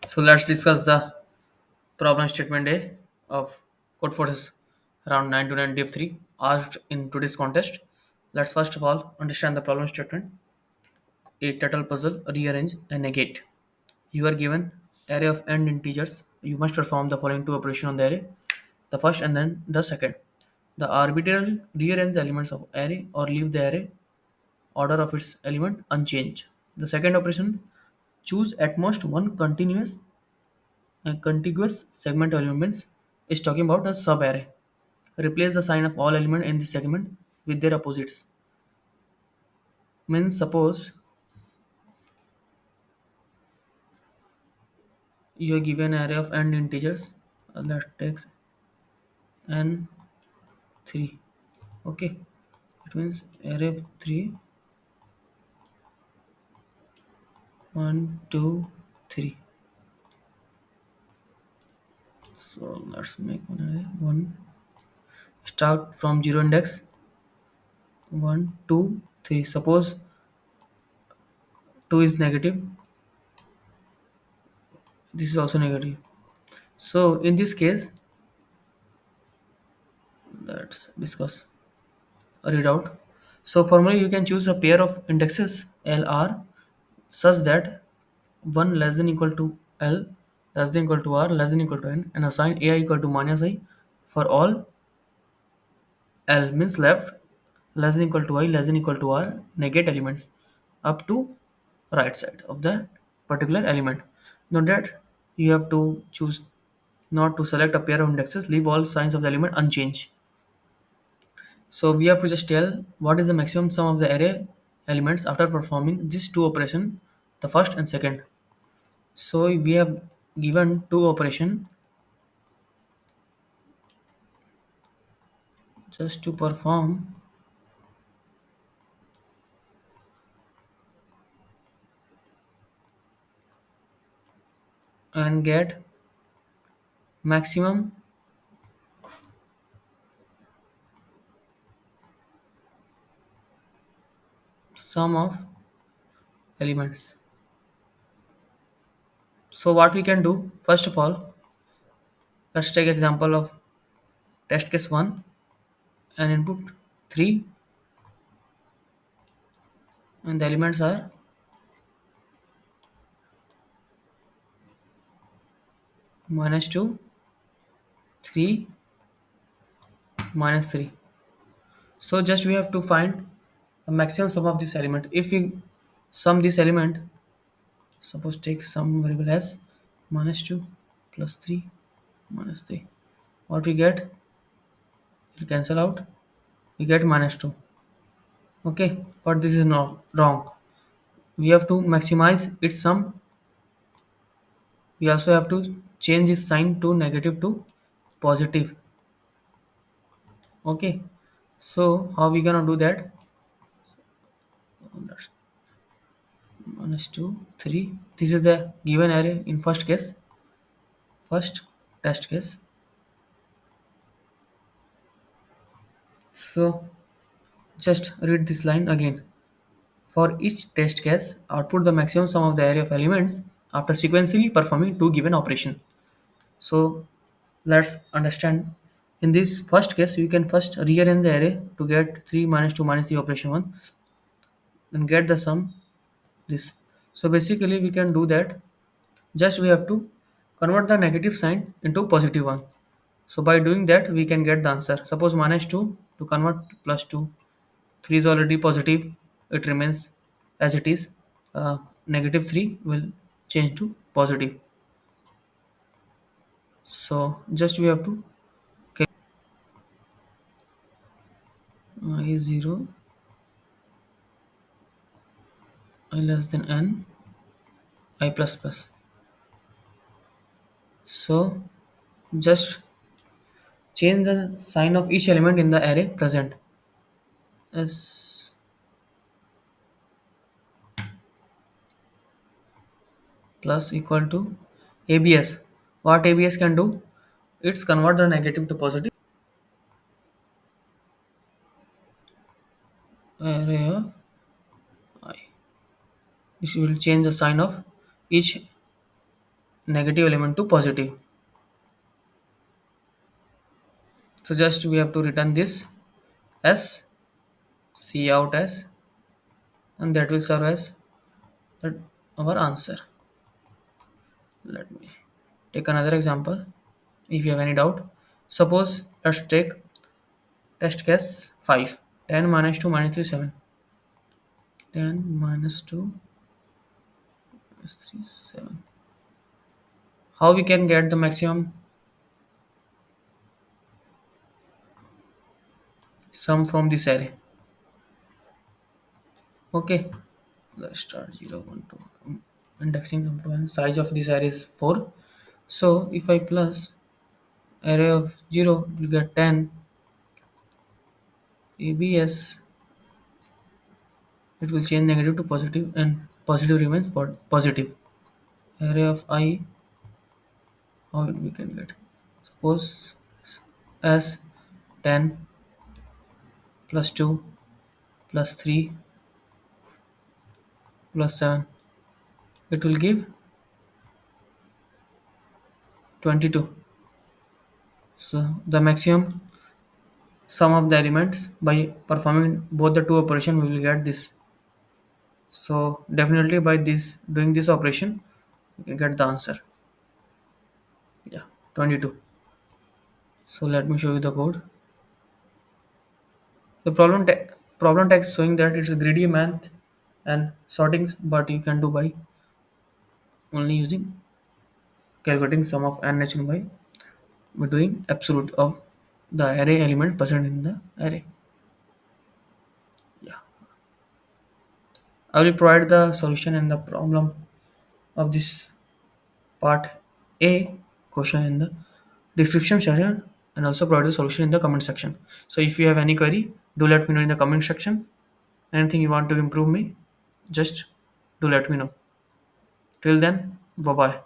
So let's discuss the problem statement A of Code Forces round 9 to 9 div 3 asked in today's contest. Let's first of all understand the problem statement. A total puzzle, rearrange and negate. You are given array of n integers. You must perform the following two operations on the array. The first and then the second. The arbitrarily rearrange the elements of array or leave the array order of its element unchanged. The second operation, choose at most one a contiguous segment of elements is talking about a subarray. Replace the sign of all elements in this segment with their opposites. Means suppose you are given an array of n integers that takes n 3. Okay, it means array of 3 1 2 3. So let's make one array 1 start from 0 index 1 2 3. Suppose 2 is negative, this is also negative. So in this case, let's discuss a readout. So formally you can choose a pair of indexes LR such that 1 less than equal to L less than equal to R less than equal to N and assign AI equal to minus I for all L means left less than equal to I less than equal to R negate elements up to right side of the particular element. Note that you have to choose not to select a pair of indexes, leave all signs of the element unchanged. So we have to just tell what is the maximum sum of the array elements after performing these two operations, the first and second. So we have given two operation just to perform and get maximum sum of elements. So what we can do, first of all, let's take example of test case 1 and input 3 and the elements are minus 2, 3, minus 3. So just we have to find the maximum sum of this element. If we sum this element, suppose take some variable as minus 2 plus 3 minus 3. What we get? We cancel out. We get minus 2. Okay, but this is not wrong. We have to maximize its sum. We also have to change its sign to negative to positive. Okay, so how we gonna do that? That's minus 2, 3. This is the given array in first case, first test case. So just read this line again. For each test case, output the maximum sum of the array of elements after sequentially performing two given operation. So let's understand. In this first case, you can first rearrange the array to get 3 minus 2 minus 3 operation 1 and get the sum this. So basically we can do that. Just we have to convert the negative sign into positive one. So by doing that we can get the answer. Suppose minus 2 to convert to plus 2. 3 is already positive. It remains as it is. Negative 3 will change to positive. So just we have to I 0 I less than n I plus plus. So just change the sign of each element in the array present as plus equal to ABS. What ABS can do? It's convert the negative to positive array of I. This will change the sign of each negative element to positive. So just we have to return this as C out as, and that will serve as the, our answer. Let me take another example. If you have any doubt, suppose let's take test case 5. 10 minus 2 minus 3 7. 10 minus 2 minus 3 7. How we can get the maximum sum from this array? Okay, let's start 0 1 2. Indexing component size of this array is 4. So if I plus array of 0 will get 10 abs, it will change negative to positive and positive remains positive. Array of I, how we can get, suppose as 10 plus 2 plus 3 plus 7, it will give 22. So the maximum sum of the elements by performing both the two operation we will get this. So definitely by this doing this operation we can get the answer. Yeah, 22. So let me show you the code. The problem text showing that it's greedy math and sortings, but you can do by only using calculating sum of n natural by doing absolute of the array element present in the array. Yeah, I will provide the solution and the problem of this part A question in the description section, and also provide the solution in the comment section. So if you have any query, do let me know in the comment section. Anything you want to improve me, just do let me know. Till then, bye bye.